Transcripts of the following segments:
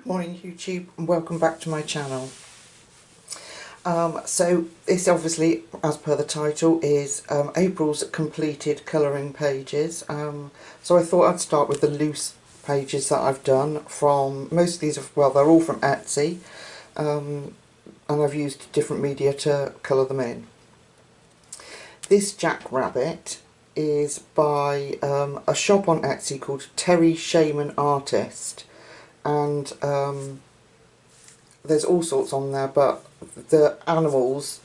Morning YouTube, and welcome back to my channel. So this obviously, as per the title, is April's completed colouring pages. So I thought I'd start with the loose pages that I've done from, most of these are, well, they're all from Etsy, and I've used different media to colour them in. This Jackrabbit is by a shop on Etsy called Terry Shaman Artist. And there's all sorts on there, but the animals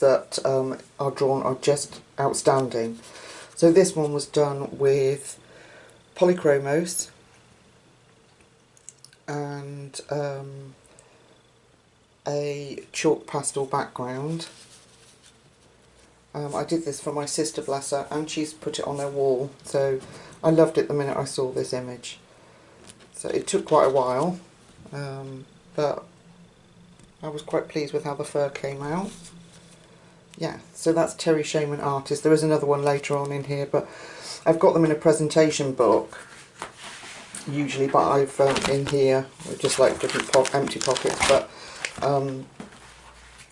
that are drawn are just outstanding. So this one was done with polychromos and a chalk pastel background. I did this for my sister, bless her, and she's put it on her wall, so I loved it the minute I saw this image. So it took quite a while, but I was quite pleased with how the fur came out. Yeah, so that's Terry Shaman Artist. There is another one later on in here, but I've got them in a presentation book, usually, but I've in here, just like different empty pockets, but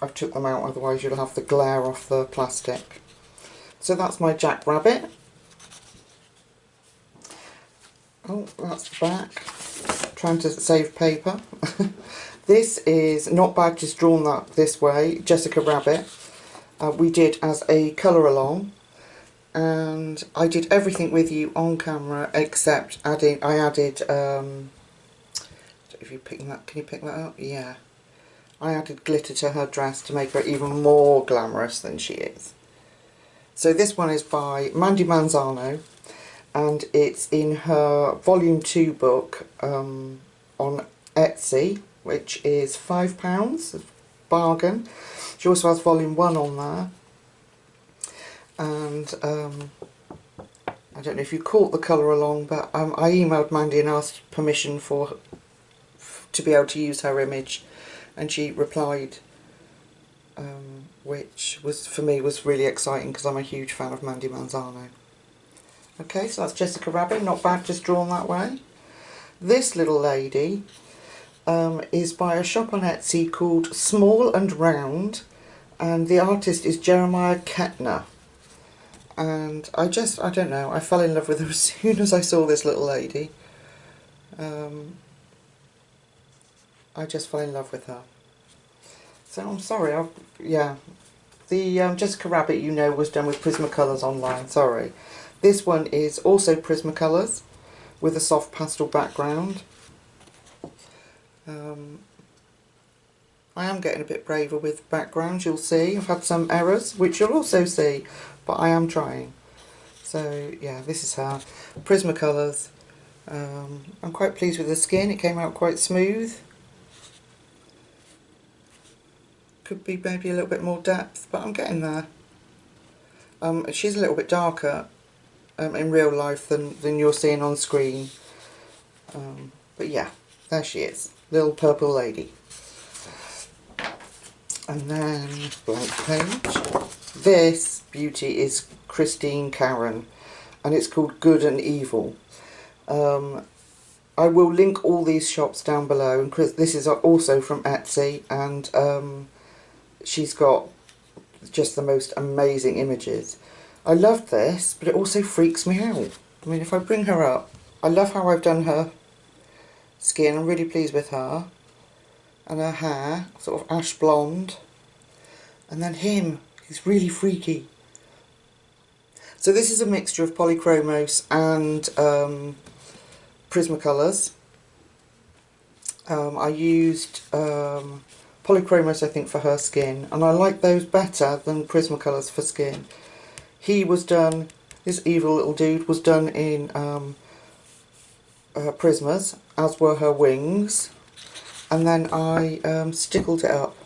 I've took them out, otherwise you'll have the glare off the plastic. So that's my Jackrabbit. Oh, that's the back. Trying to save paper. This is Not Bad Just Drawn That This Way, Jessica Rabbit. We did as a colour along, and I did everything with you on camera except I added if you pick that, can you pick that up? Yeah. I added glitter to her dress to make her even more glamorous than she is. So this one is by Mandy Manzano, and it's in her volume 2 book on Etsy, which is £5, a bargain. She also has volume 1 on there, and I don't know if you caught the colour along, but I emailed Mandy and asked permission to be able to use her image, and she replied, which was, for me, was really exciting because I'm a huge fan of Mandy Manzano. Okay, so that's Jessica Rabbit, Not Bad Just Drawn That Way. This little lady is by a shop on Etsy called Small and Round, and the artist is Jeremiah Kettner. And I don't know, I fell in love with her as soon as I saw this little lady. I just fell in love with her. So I'm sorry, yeah. The Jessica Rabbit, you know, was done with Prismacolors online, sorry. This one is also Prismacolors with a soft pastel background. I am getting a bit braver with backgrounds, you'll see. I've had some errors, which you'll also see, but I am trying. So yeah, this is her. Prismacolors. I'm quite pleased with the skin, it came out quite smooth. Could be maybe a little bit more depth, but I'm getting there. She's a little bit darker in real life than you're seeing on screen. But yeah, there she is, little purple lady. And then blank page. This beauty is Christine Karen, and it's called Good and Evil. I will link all these shops down below, and this is also from Etsy, and she's got just the most amazing images. I love this, but it also freaks me out. I mean, if I bring her up, I love how I've done her skin. I'm really pleased with her. And her hair, sort of ash blonde. And then him, he's really freaky. So this is a mixture of polychromos and Prismacolors. I used polychromos, I think, for her skin, and I like those better than Prismacolors for skin. He was done, this evil little dude was done in Prismas, as were her wings, and then I stickled it up.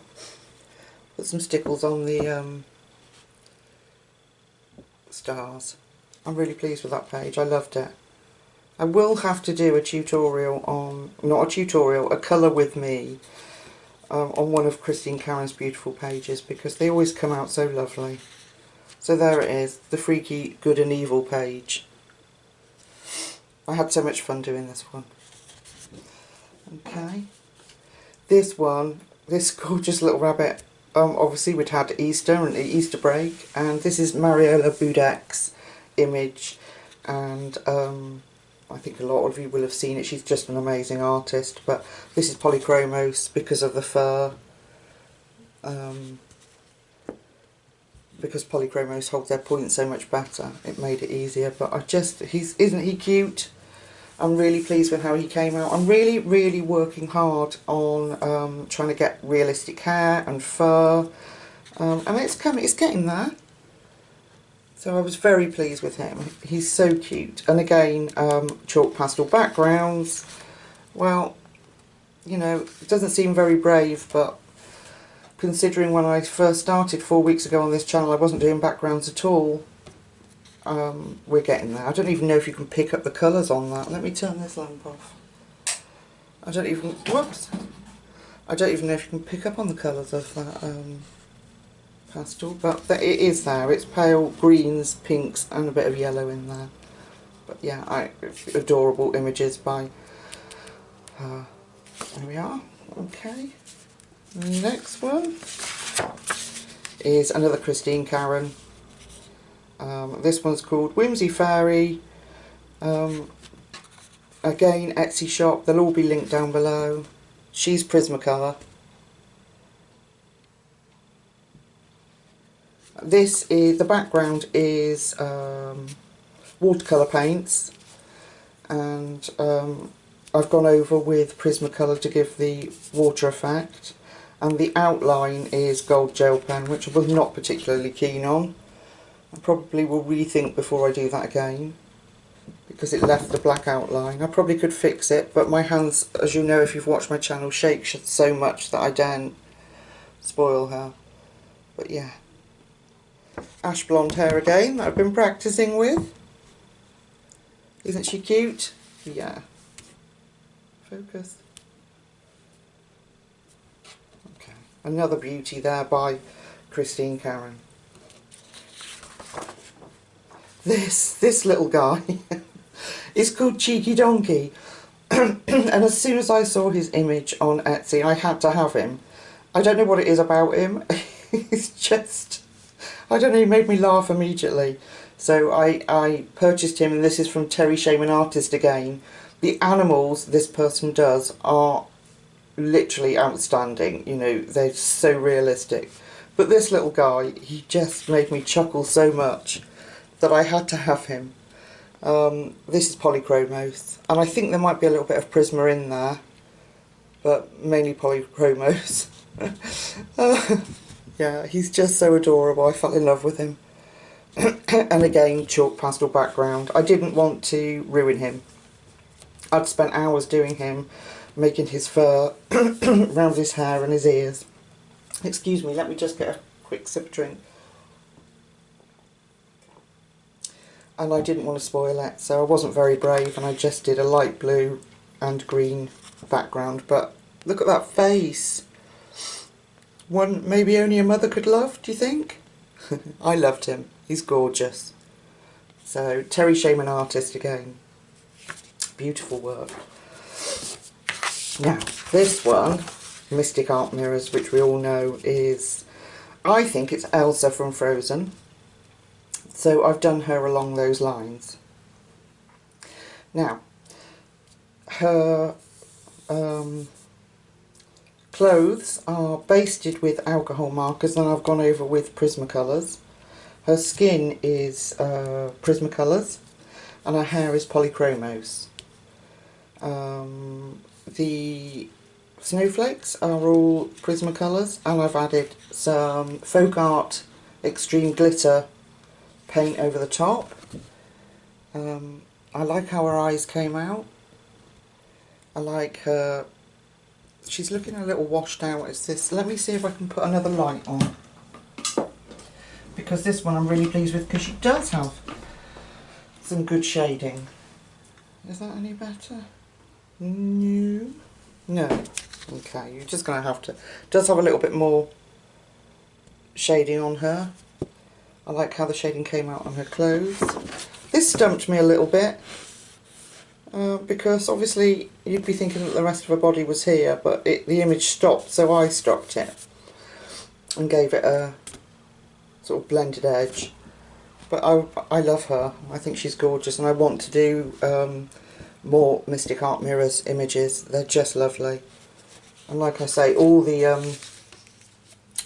Put some stickles on the stars. I'm really pleased with that page, I loved it. I will have to do a tutorial on, not a tutorial, a colour with me on one of Christine Karen's beautiful pages, because they always come out so lovely. So there it is, the freaky Good and Evil page. I had so much fun doing this one. Okay, This one, this gorgeous little rabbit, obviously we'd had Easter and the Easter break, and this is Mariola Budek's image, and I think a lot of you will have seen it. She's just an amazing artist, but this is polychromos because of the fur. Because polychromos hold their point so much better, it made it easier. But isn't he cute? I'm really pleased with how he came out. I'm really working hard on trying to get realistic hair and fur, and it's getting there. So I was very pleased with him. He's so cute. And again, chalk pastel backgrounds. Well, you know, it doesn't seem very brave, but considering when I first started 4 weeks ago on this channel, I wasn't doing backgrounds at all. We're getting there. I don't even know if you can pick up the colours on that. Let me turn this lamp off. I don't even know if you can pick up on the colours of that pastel, but it is there. It's pale greens, pinks and a bit of yellow in there. But yeah, adorable images by there we are. Okay, next one is another Christine Karen. This one's called Whimsy Fairy. Again, Etsy shop, they'll all be linked down below. She's Prismacolor. The background is watercolour paints, and I've gone over with Prismacolor to give the water effect, and the outline is gold gel pen, which I was not particularly keen on. I probably will rethink before I do that again, because it left the black outline. I probably could fix it, but my hands, as you know if you've watched my channel, shake so much that I don't spoil her. But yeah. Ash blonde hair again that I've been practicing with. Isn't she cute? Yeah. Focus. Okay. Another beauty there by Christine Karen. This little guy is called Cheeky Donkey. And as soon as I saw his image on Etsy, I had to have him. I don't know what it is about him. He's just, I don't know, he made me laugh immediately. So I purchased him, and this is from Terry Shaman Artist again. The animals this person does are literally outstanding. You know, they're so realistic. But this little guy, he just made me chuckle so much that I had to have him. This is polychromos, and I think there might be a little bit of Prisma in there, but mainly polychromos. Yeah, he's just so adorable. I fell in love with him. And again, chalk pastel background. I didn't want to ruin him. I'd spent hours doing him, making his fur around his hair and his ears. Excuse me, let me just get a quick sip of drink. And I didn't want to spoil it, so I wasn't very brave, and I just did a light blue and green background. But look at that face. One maybe only a mother could love, do you think? I loved him. He's gorgeous. So, Terry Shaman Artist again. Beautiful work. Now, this one, Mystic Art Mirrors, which we all know is, I think it's Elsa from Frozen. So I've done her along those lines. Now, her clothes are basted with alcohol markers, and I've gone over with Prismacolors. Her skin is Prismacolors, and her hair is polychromos. The snowflakes are all Prismacolors, and I've added some Folk Art Extreme Glitter paint over the top. I like how her eyes came out. I like her, she's looking a little washed out. It's this, let me see if I can put another light on, because this one I'm really pleased with, because she does have some good shading. Is that any better? No. No. Okay, you're just going to have to, does have a little bit more shading on her. I like how the shading came out on her clothes. This stumped me a little bit. because obviously you'd be thinking that the rest of her body was here, but the image stopped, so I stopped it and gave it a sort of blended edge. But I love her. I think she's gorgeous, and I want to do more Mystic Art Mirrors images. They're just lovely. And like I say, all the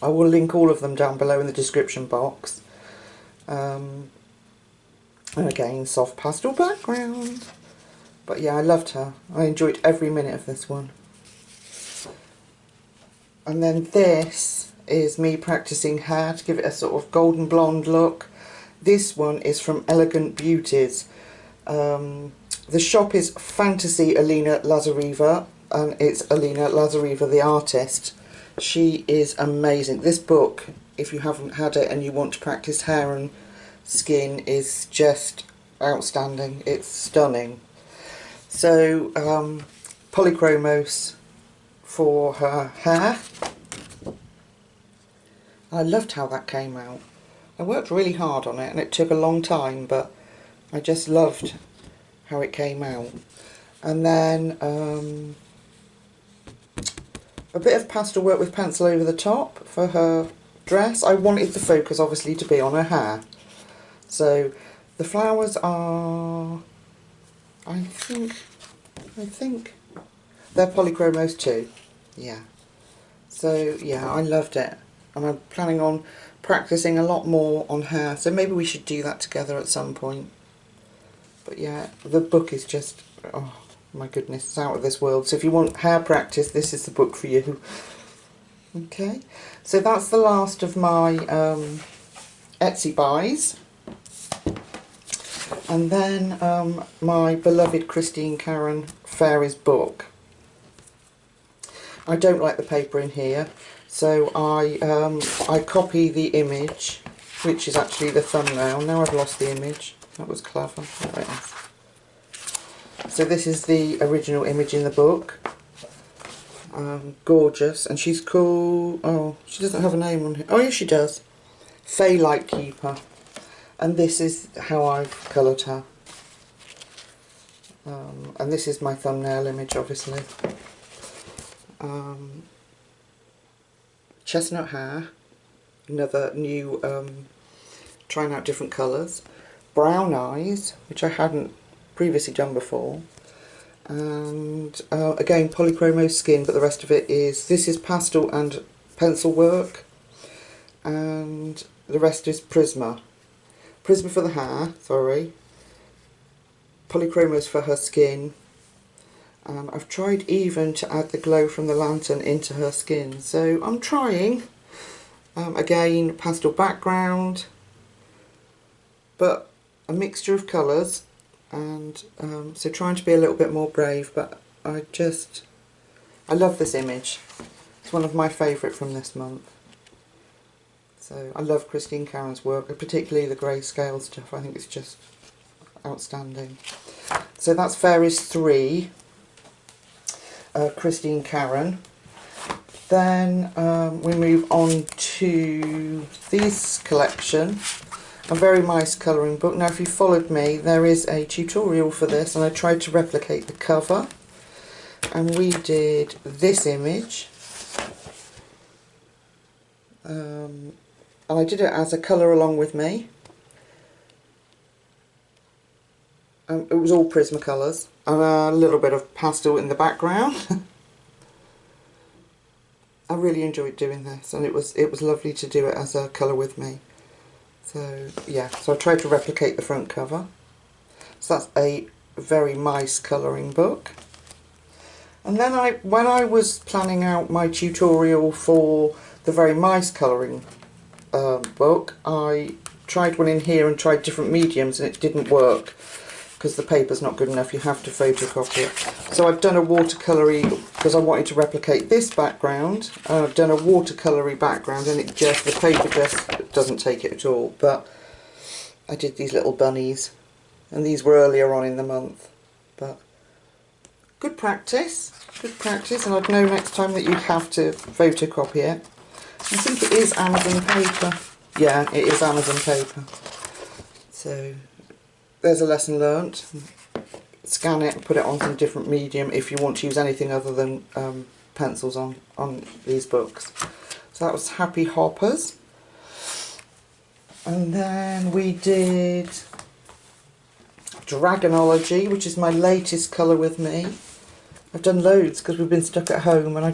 I will link all of them down below in the description box. And again, soft pastel background. But yeah, I loved her. I enjoyed every minute of this one. And then this is me practicing hair to give it a sort of golden blonde look. This one is from Elegant Beauties. The shop is Fantasy Alina Lazareva, and it's Alina Lazareva the artist. She is amazing. This book, if you haven't had it and you want to practice hair and skin, is just outstanding. It's stunning. So polychromos for her hair. I loved how that came out. I worked really hard on it and it took a long time, but I just loved how it came out. And then a bit of pastel work with pencil over the top for her dress. I wanted the focus obviously to be on her hair. So the flowers are, I think they're polychromos too. Yeah. So yeah, I loved it. And I'm planning on practicing a lot more on hair. So maybe we should do that together at some point. But yeah, the book is just, oh my goodness, it's out of this world. So if you want hair practice, this is the book for you. Okay. So that's the last of my Etsy buys. And then my beloved Christine Karen Fairies book. I don't like the paper in here, so I copy the image, which is actually the thumbnail. Now I've lost the image. That was clever. There it is. So this is the original image in the book. Gorgeous, and she's called, oh, she doesn't have a name on here. Oh yes, she does. Fay Lightkeeper. And this is how I've coloured her. And this is my thumbnail image, obviously. Chestnut hair. Another new, trying out different colours. Brown eyes, which I hadn't previously done before. And again, polychromo skin, but the rest of it is, this is pastel and pencil work. And the rest is Prisma. Prisma for the hair, sorry. Polychromos for her skin. I've tried even to add the glow from the lantern into her skin, so I'm trying. Again, pastel background, but a mixture of colours, and so trying to be a little bit more brave, but I love this image. It's one of my favourite from this month. So I love Christine Karen's work, particularly the grayscale stuff. I think it's just outstanding. So that's Fairies 3, Christine Karen. Then we move on to this collection, a very nice colouring book. Now if you followed me, there is a tutorial for this, and I tried to replicate the cover. And we did this image. And I did it as a colour along with me. It was all Prismacolors and a little bit of pastel in the background. I really enjoyed doing this, and it was lovely to do it as a colour with me. So yeah, so I tried to replicate the front cover. So that's a very nice colouring book. And then when I was planning out my tutorial for the very nice colouring book, I tried one in here and tried different mediums, and it didn't work because the paper's not good enough. You have to photocopy it. So I've done a watercolour because I wanted to replicate this background. I've done a watercolour background, and the paper just doesn't take it at all. But I did these little bunnies, and these were earlier on in the month. But good practice, and I'd know next time that you have to photocopy it. I think it is Amazon paper. Yeah, it is Amazon paper. So there's a lesson learnt. scan it and put it on some different medium if you want to use anything other than pencils on these books. So that was Happy Hoppers. And then we did Dragonology, which is my latest colour with me. I've done loads because we've been stuck at home, and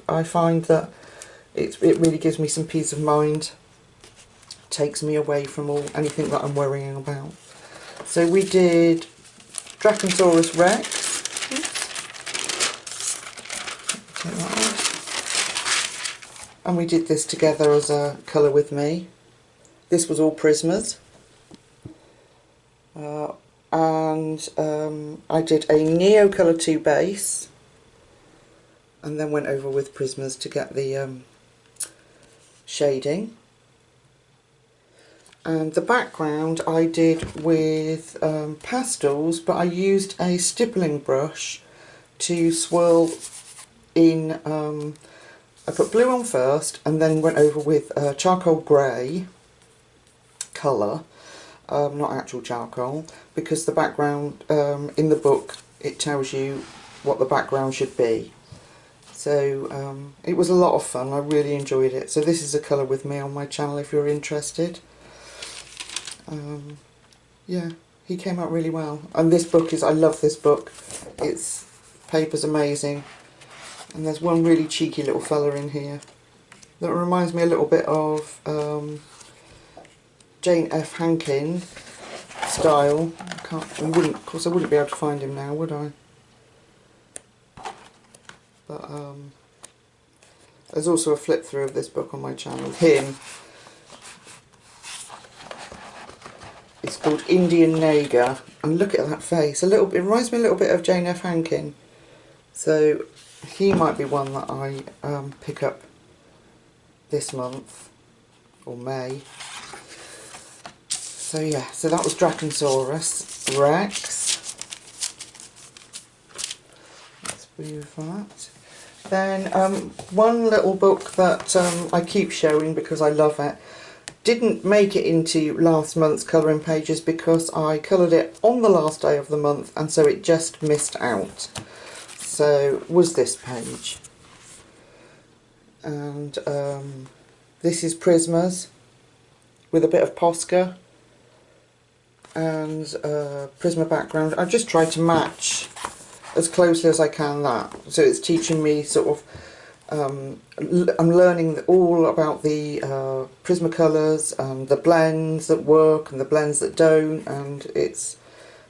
I find that it really gives me some peace of mind. Takes me away from anything that I'm worrying about. So we did Draconsaurus Rex. Take that off. And we did this together as a colour with me. This was all Prismas. And I did a Neo Colour 2 base, and then went over with Prismas to get the shading. And the background I did with pastels, but I used a stippling brush to swirl in. I put blue on first and then went over with charcoal grey colour, not actual charcoal, because the background in the book, it tells you what the background should be. So it was a lot of fun, I really enjoyed it. So this is a colour with me on my channel if you're interested. Yeah, he came out really well, and this book I love this book. Its paper's amazing, and there's one really cheeky little fella in here that reminds me a little bit of Jane F. Hankin style. Of course I wouldn't be able to find him now, would I? But there's also a flip through of this book on my channel. Him. It's called Indian Naga, and look at that face. It reminds me a little bit of Jane F. Hankin. So he might be one that I pick up this month, or May. So yeah, so that was Draconsaurus Rex. Let's move that. Then one little book that I keep showing because I love it. Didn't make it into last month's colouring pages because I coloured it on the last day of the month, and so it just missed out. So was this page. And this is Prismas with a bit of Posca and Prisma background. I've just tried to match as closely as I can that. So it's teaching me sort of I'm learning all about the Prismacolors and the blends that work and the blends that don't, and it's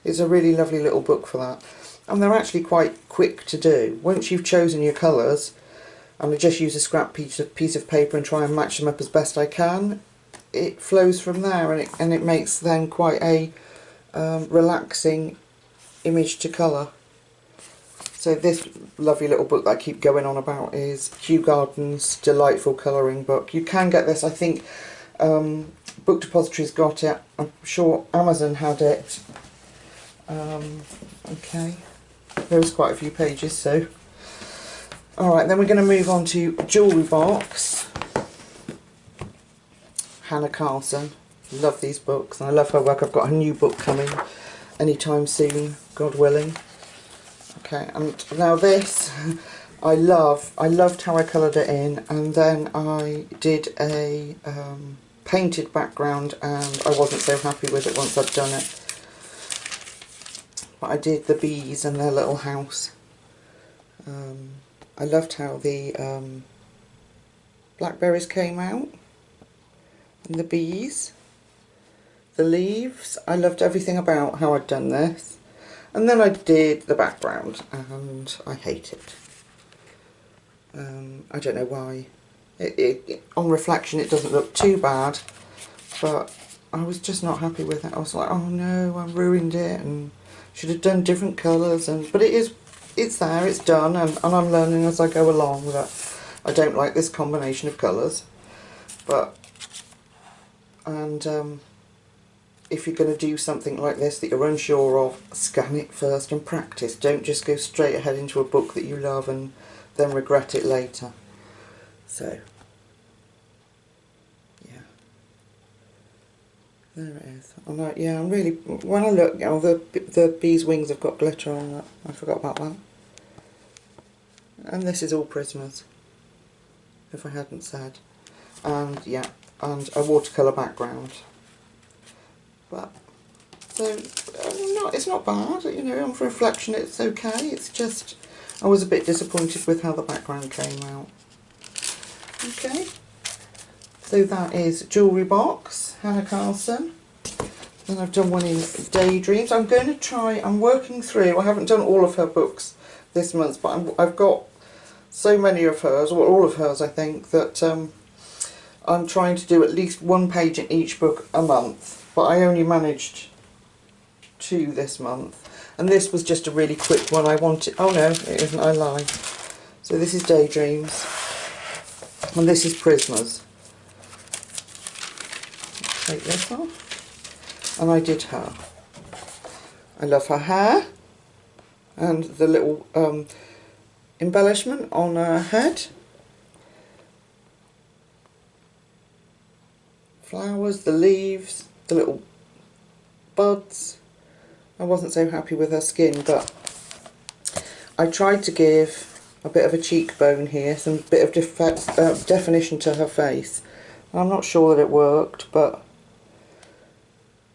a really lovely little book for that. And they're actually quite quick to do. Once you've chosen your colours, and I just use a scrap piece of paper and try and match them up as best I can, it flows from there, and it makes then quite a relaxing image to colour. So this lovely little book that I keep going on about is Hugh Garden's delightful colouring book. You can get this, I think Book Depository's got it, I'm sure Amazon had it. Okay, there's quite a few pages, so. Alright, then we're going to move on to Jewellery Box. Hannah Carson. Love these books, and I love her work. I've got a new book coming anytime soon, God willing. Okay, and now this, I loved how I coloured it in, and then I did a painted background, and I wasn't so happy with it once I'd done it. But I did the bees and their little house. I loved how the blackberries came out, and the bees, the leaves. I loved everything about how I'd done this. And then I did the background, and I hate it. I don't know why. On reflection it doesn't look too bad, but I was just not happy with it. I was like, oh no, I ruined it, and should have done different colours. But it's there, it's done, and I'm learning as I go along that I don't like this combination of colours. If you're going to do something like this that you're unsure of, scan it first and practice. Don't just go straight ahead into a book that you love and then regret it later. So, yeah. There it is. I'm like, yeah, I'm really, when I look, oh, the bee's wings have got glitter on that. I forgot about that. And this is all Prismas, if I hadn't said. And yeah, and a watercolour background. But, so, it's not bad, you know, on reflection it's okay. It's just, I was a bit disappointed with how the background came out. Okay. So that is Jewellery Box, Hannah Carson. Then I've done one in Daydreams. I'm going to try, I'm working through, I haven't done all of her books this month, but I've got so many of hers, or all of hers I think, that I'm trying to do at least one page in each book a month. But I only managed 2 this month. And this was just a really quick one. I wanted, oh no, it isn't, I lie. So this is Daydreams. And this is Prismas. Take this off, and I did her. I love her hair and the little embellishment on her head, flowers, the leaves, the little buds. I wasn't so happy with her skin, but I tried to give a bit of a cheekbone here, some bit of definition to her face. I'm not sure that it worked, but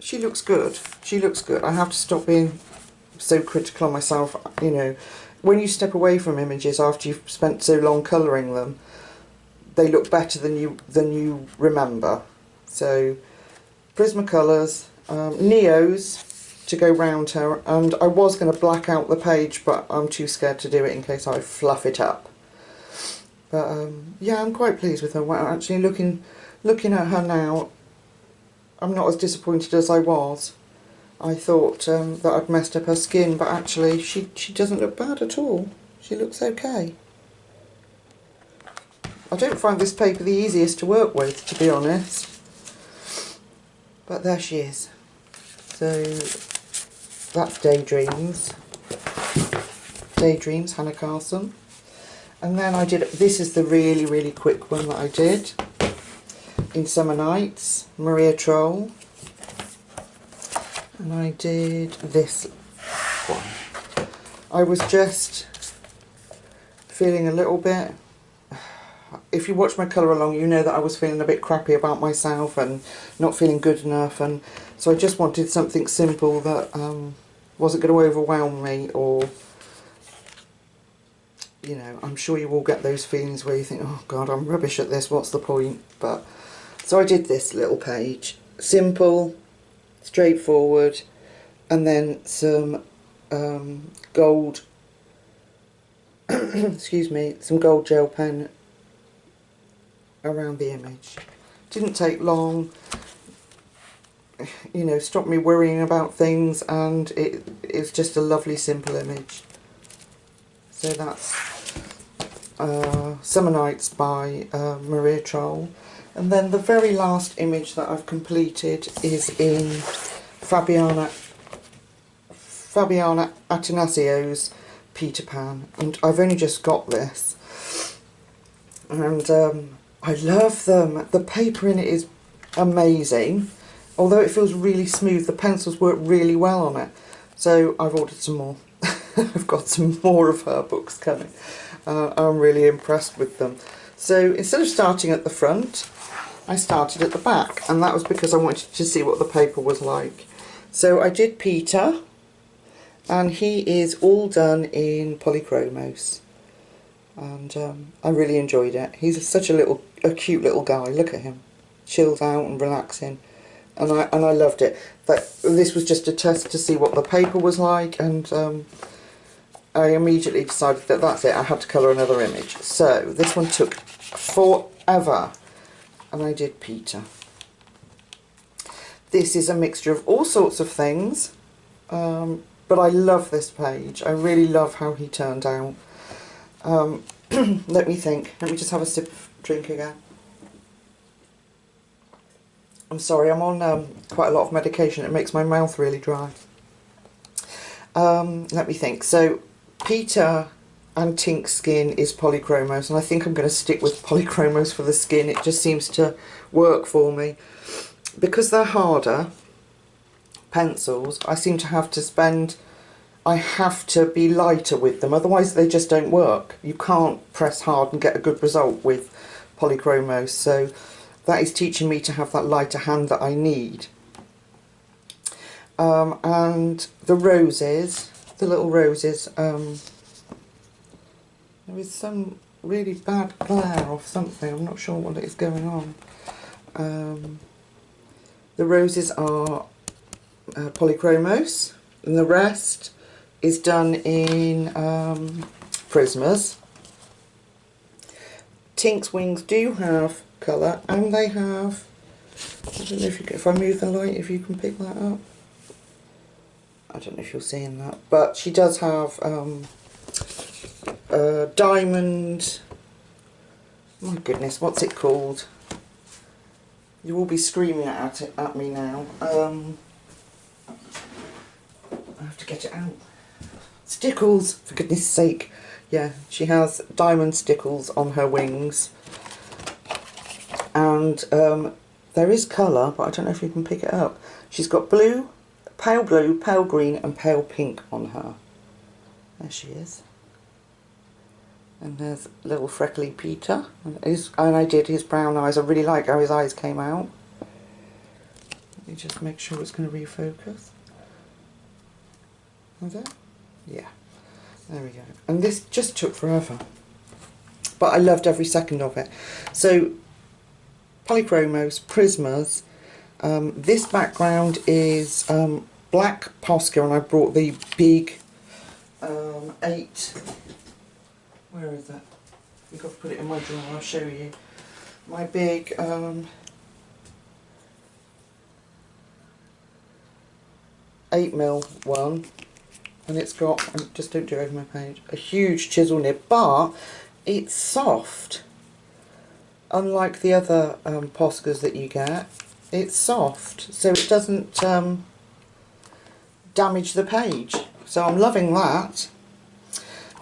she looks good. She looks good. I have to stop being so critical on myself. You know, when you step away from images after you've spent so long colouring them, they look better than you remember. So, Prismacolors, Neos to go round her, and I was going to black out the page, but I'm too scared to do it in case I fluff it up. But yeah, I'm quite pleased with her. Well, actually, looking at her now, I'm not as disappointed as I was. I thought that I'd messed up her skin, but actually she doesn't look bad at all. She looks okay. I don't find this paper the easiest to work with, to be honest. But there she is. So that's Daydreams. Daydreams, Hannah Carson. And then I did, this is the really, really quick one that I did. In Summer Nights, Maria Troll, and I did this one. I was just feeling a little bit, if you watch my colour along, you know that I was feeling a bit crappy about myself and not feeling good enough, and so I just wanted something simple that wasn't going to overwhelm me, or, you know, I'm sure you all get those feelings where you think, oh God, I'm rubbish at this, what's the point? But so I did this little page, simple, straightforward, and then some gold, excuse me, some gold gel pen around the image. Didn't take long, you know, stopped me worrying about things, and it's just a lovely simple image. So that's Summer Nights by Maria Troll. And then the very last image that I've completed is in Fabiana Atinasio's Peter Pan, and I've only just got this, and I love them. The paper in it is amazing, although it feels really smooth. The pencils work really well on it, so I've ordered some more. I've got some more of her books coming. I'm really impressed with them. So instead of starting at the front, I started at the back, and that was because I wanted to see what the paper was like. So I did Peter, and he is all done in polychromos, and I really enjoyed it. He's such a cute little guy. Look at him, chilled out and relaxing, and I loved it. But this was just a test to see what the paper was like, and I immediately decided that that's it. I had to colour another image. So this one took forever. And I did Peter. This is a mixture of all sorts of things, but I love this page. I really love how he turned out. Let me think. Let me just have a sip of drink again. I'm sorry, I'm on quite a lot of medication. It makes my mouth really dry. Let me think. So Peter and Tink's skin is polychromos, and I think I'm going to stick with polychromos for the skin. It just seems to work for me. because they're harder pencils, I seem to have to spend, I have to be lighter with them, otherwise they just don't work. You can't press hard and get a good result with polychromos, so that is teaching me to have that lighter hand that I need. And the roses, the little roses, there is some really bad glare or something, I'm not sure what is going on. The roses are polychromos, and the rest is done in Prismas. Tink's Wings do have colour, and they have, I don't know if you can, if I move the light, if you can pick that up. I don't know if you're seeing that, but she does have diamond, my goodness, what's it called? You will be screaming at me now. I have to get it out. Stickles, for goodness sake. Yeah, she has diamond stickles on her wings. And there is colour, but I don't know if you can pick it up. She's got blue, pale green and pale pink on her. There she is. And there's little freckly Peter. And I did his brown eyes. I really like how his eyes came out. Let me just make sure it's going to refocus. Is it? Yeah. There we go. And this just took forever. But I loved every second of it. So, polychromos, Prismas. This background is black Posca, and I brought the big 8. Where is that? You've got to put it in my drawer, I'll show you. My big 8mm one, and it's got, just don't do it over my page, a huge chisel nib, but it's soft. Unlike the other Poscas that you get, it's soft, so it doesn't damage the page. So I'm loving that.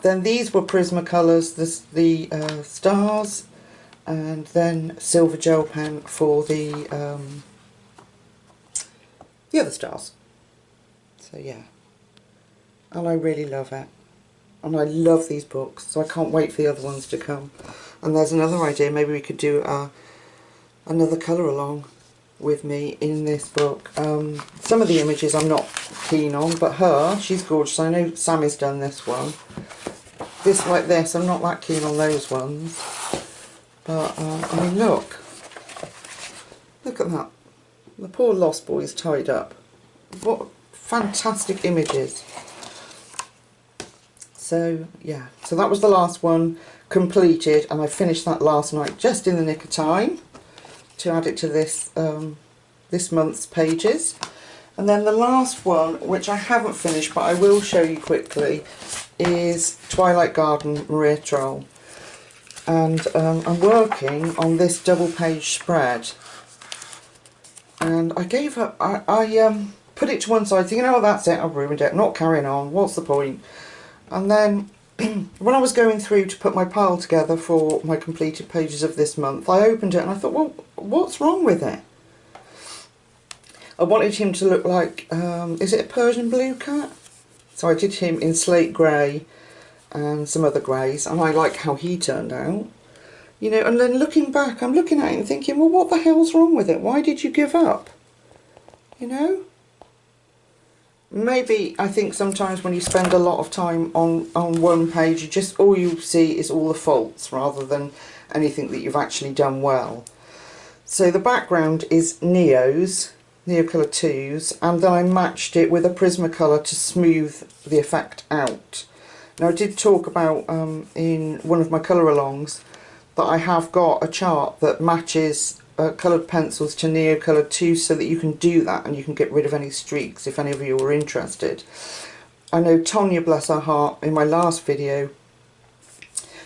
Then these were Prismacolors, the stars, and then silver gel pen for the other stars. So yeah, and I really love it, and I love these books, so I can't wait for the other ones to come. And there's another idea, maybe we could do another colour along with me in this book. Some of the images I'm not keen on, but her, she's gorgeous. I know Sammy's done this one. This, like this, I'm not that keen on those ones. But, I mean, look at that. The poor lost boy's tied up. What fantastic images. So, yeah. So that was the last one completed, and I finished that last night just in the nick of time to add it to this this month's pages. And then the last one, which I haven't finished but I will show you quickly, is Twilight Garden Maria Troll. And I'm working on this double page spread, and I gave her, I put it to one side thinking, oh, that's it, I've ruined it, I'm not carrying on, what's the point? And then when I was going through to put my pile together for my completed pages of this month, I opened it and I thought, well, what's wrong with it? I wanted him to look like, is it a Persian blue cat? So I did him in slate grey and some other greys, and I like how he turned out. You know, and then looking back, I'm looking at it and thinking, well, what the hell's wrong with it? Why did you give up? You know? Maybe, I think sometimes when you spend a lot of time on one page, you just, all you see is all the faults rather than anything that you've actually done well. So the background is Neo's, Neocolour 2's, and then I matched it with a Prismacolor to smooth the effect out. Now I did talk about in one of my colour alongs that I have got a chart that matches coloured pencils to Neocolour 2 so that you can do that and you can get rid of any streaks if any of you are interested. I know Tonya, bless her heart, in my last video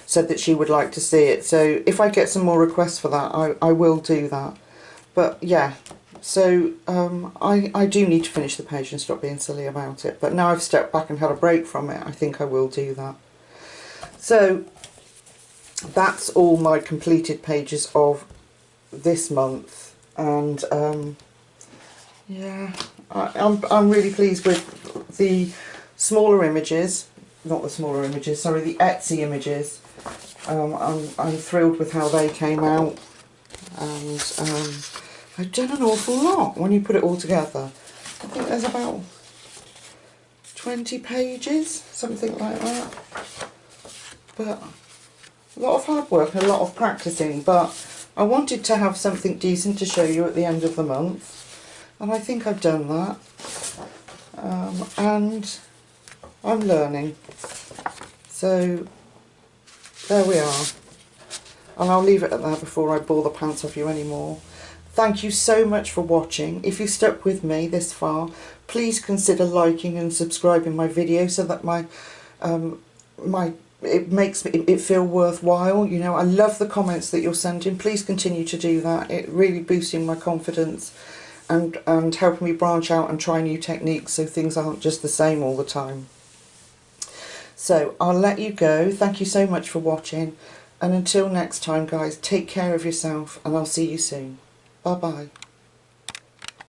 said that she would like to see it, so if I get some more requests for that I will do that. But yeah, so I do need to finish the page and stop being silly about it, but now I've stepped back and had a break from it, I think I will do that. So that's all my completed pages of this month, and Yeah, I'm really pleased with the smaller images, not the smaller images, sorry, the Etsy images. I'm thrilled with how they came out, and I've done an awful lot when you put it all together. I think there's about 20 pages, something like that. But a lot of hard work and a lot of practicing, but I wanted to have something decent to show you at the end of the month, and I think I've done that. And I'm learning. So there we are. And I'll leave it at that before I bore the pants off you anymore. Thank you so much for watching. If you stuck with me this far, please consider liking and subscribing my video so that it makes it feel worthwhile. You know, I love the comments that you're sending. Please continue to do that. It really boosting my confidence and helping me branch out and try new techniques so things aren't just the same all the time. So I'll let you go. Thank you so much for watching. And until next time, guys, take care of yourself, and I'll see you soon. Bye-bye.